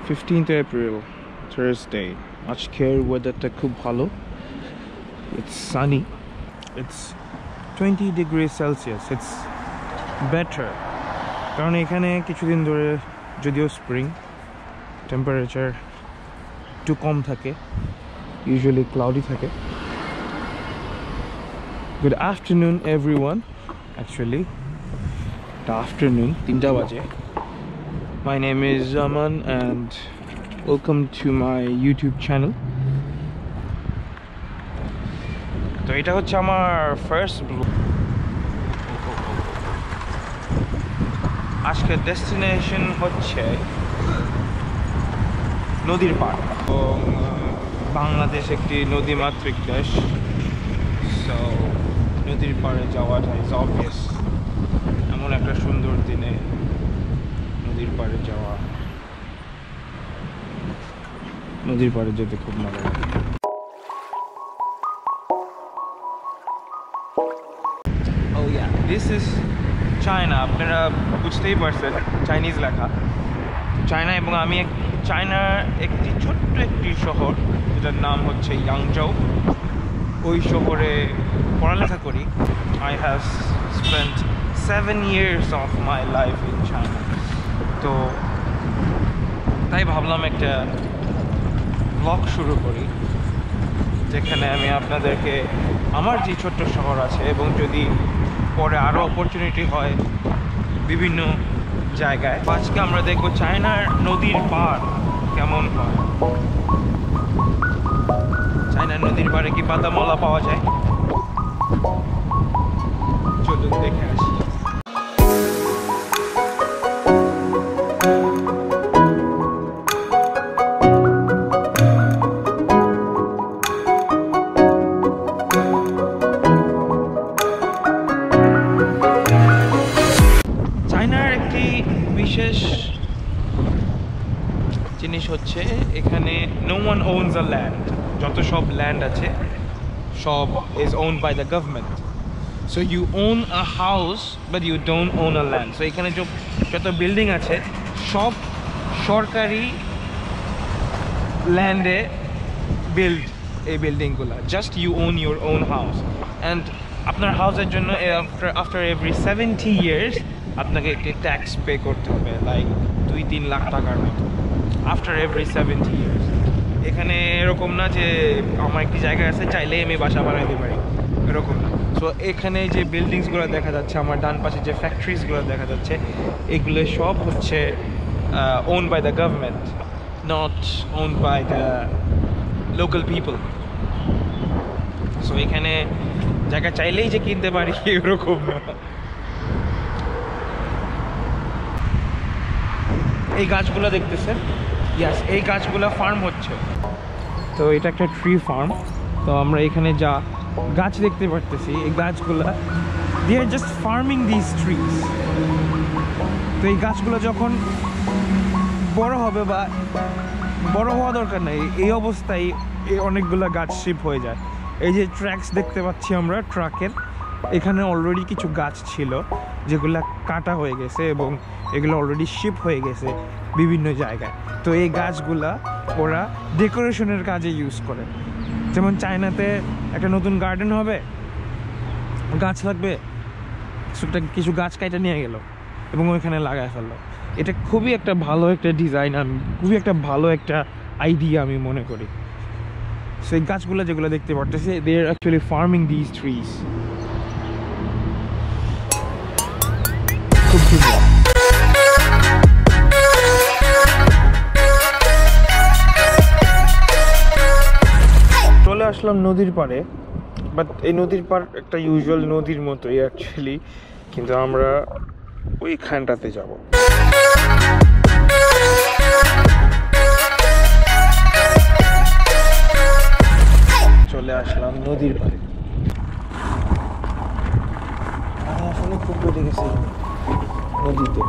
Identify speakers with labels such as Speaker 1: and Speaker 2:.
Speaker 1: 15th April, Thursday. আজকের ওয়েদারটা খুব ভালো। It's sunny. It's 20 degrees Celsius. It's better. কারণ এখানে কিছুদিন ধরে যদিও স্প্রিং টেম্পারেচার একটু কম থাকে, usually cloudy থাকে। Good afternoon everyone. Actually, the afternoon 3টা বাজে। My name is Zaman and welcome to my YouTube channel. তো এটা হচ্ছে আমার ফার্স্ট ব্লগ। আজকের ডেস্টিনেশন হচ্ছে নদীর পাড়। তো বাংলাদেশ একটি নদীমাতৃক দেশ, সো নদীর পাড়ে যাওয়াটা ইজ অবভিয়াস। এমন একটা সুন্দর দিনে নদীর পাড়ে যাওয়া, নদীর পাড়ে যেতে খুব ভালো লাগে। Oh yeah, this is China. আপনারা বুঝতেই পারছেন চাইনিজ লেখা। চায়না এবং আমি চায়নার একটি ছোট্ট একটি শহর যেটার নাম হচ্ছে ইয়াংজাও, ওই শহরে পড়ালেখা করি। I have spent 7 years of my life in China. তো তাই ভাবলাম একটা ব্লগ শুরু করি, যেখানে আমি আপনাদেরকে আমার যে ছোট্ট শহর আছে এবং যদি পরে আরও অপরচুনিটি হয় বিভিন্ন জায়গায়, আজকে আমরা দেখব চায়নার নদীর পাড় কেমন হয়। চায়নার নদীর পাড়ে কি পাতামলা পাওয়া যায়? চলুন দেখে আসি। বিশেষ জিনিস হচ্ছে এখানে no one owns a land. যত সব ল্যান্ড আছে সব is owned by the government. So you own a house but you don't own a land. So এখানে যত বিল্ডিং আছে সব সরকারি ল্যান্ডে বিল্ড এই বিল্ডিংগুলো। Just you own your own house, and আপনার হাউসের জন্য আফটার এভরি 70 years আপনাকে একটি ট্যাক্স পে করতে হবে, লাইক 2-3 লাখ টাকার মতো আফটার এভরি 70 years। এখানে এরকম না যে আমার একটি জায়গা আছে চাইলে আমি বাসা বানাইতে পারি, এরকম না। সো এখানে যে বিল্ডিংসগুলো দেখা যাচ্ছে, আমার ডান পাশে যে ফ্যাক্টরিজগুলো দেখা যাচ্ছে, এগুলো সব হচ্ছে owned by the government, not owned by the local people. So এখানে জায়গা চাইলেই যে কিনতে পারি এরকম না। এই গাছগুলো দেখতেছেন, ইয়াস, এই গাছগুলো ফার্ম হচ্ছে। তো এটা একটা ট্রি ফার্ম। তো আমরা এখানে যা গাছ দেখতে পারতেছি, এই গাছগুলো দে আর জাস্ট ফার্মিং দিস ট্রিজ। তো এই গাছগুলো যখন বড় হবে বা বড় হওয়া দরকার নেই, এই অবস্থায় অনেকগুলো গাছ শিপ হয়ে যায়। এই যে ট্র্যাক্স দেখতে পাচ্ছি আমরা ট্রাকের, এখানে অলরেডি কিছু গাছ ছিল যেগুলো কাটা হয়ে গেছে এবং এগুলো অলরেডি শিপ হয়ে গেছে বিভিন্ন জায়গায়। তো এই গাছগুলা ওরা ডেকোরেশনের কাজে ইউজ করে। যেমন চায়নাতে একটা নতুন গার্ডেন হবে, গাছ লাগবে, কিছু গাছ কাটা নিয়ে গেল এবং ওইখানে লাগায় ফেললো। এটা খুবই একটা ভালো একটা ডিজাইন, আমি খুবই একটা ভালো একটা আইডিয়া আমি মনে করি। সো এই গাছগুলো যেগুলো দেখতে পারতেছি, দে আর অ্যাকচুয়ালি ফার্মিং দিস ট্রিজ। খুব সুন্দর। চলে আসলাম নদীর পাড়ে, বাট এই নদীর পাড় একটা ইউজুয়াল নদীর মতোই অ্যাকচুয়ালি, কিন্তু আমরা ওইখানটাতে যাব। চলে আসলাম নদীর পাড়ে। আমি আসলে খুব বেড়ে গেছি নদীতে।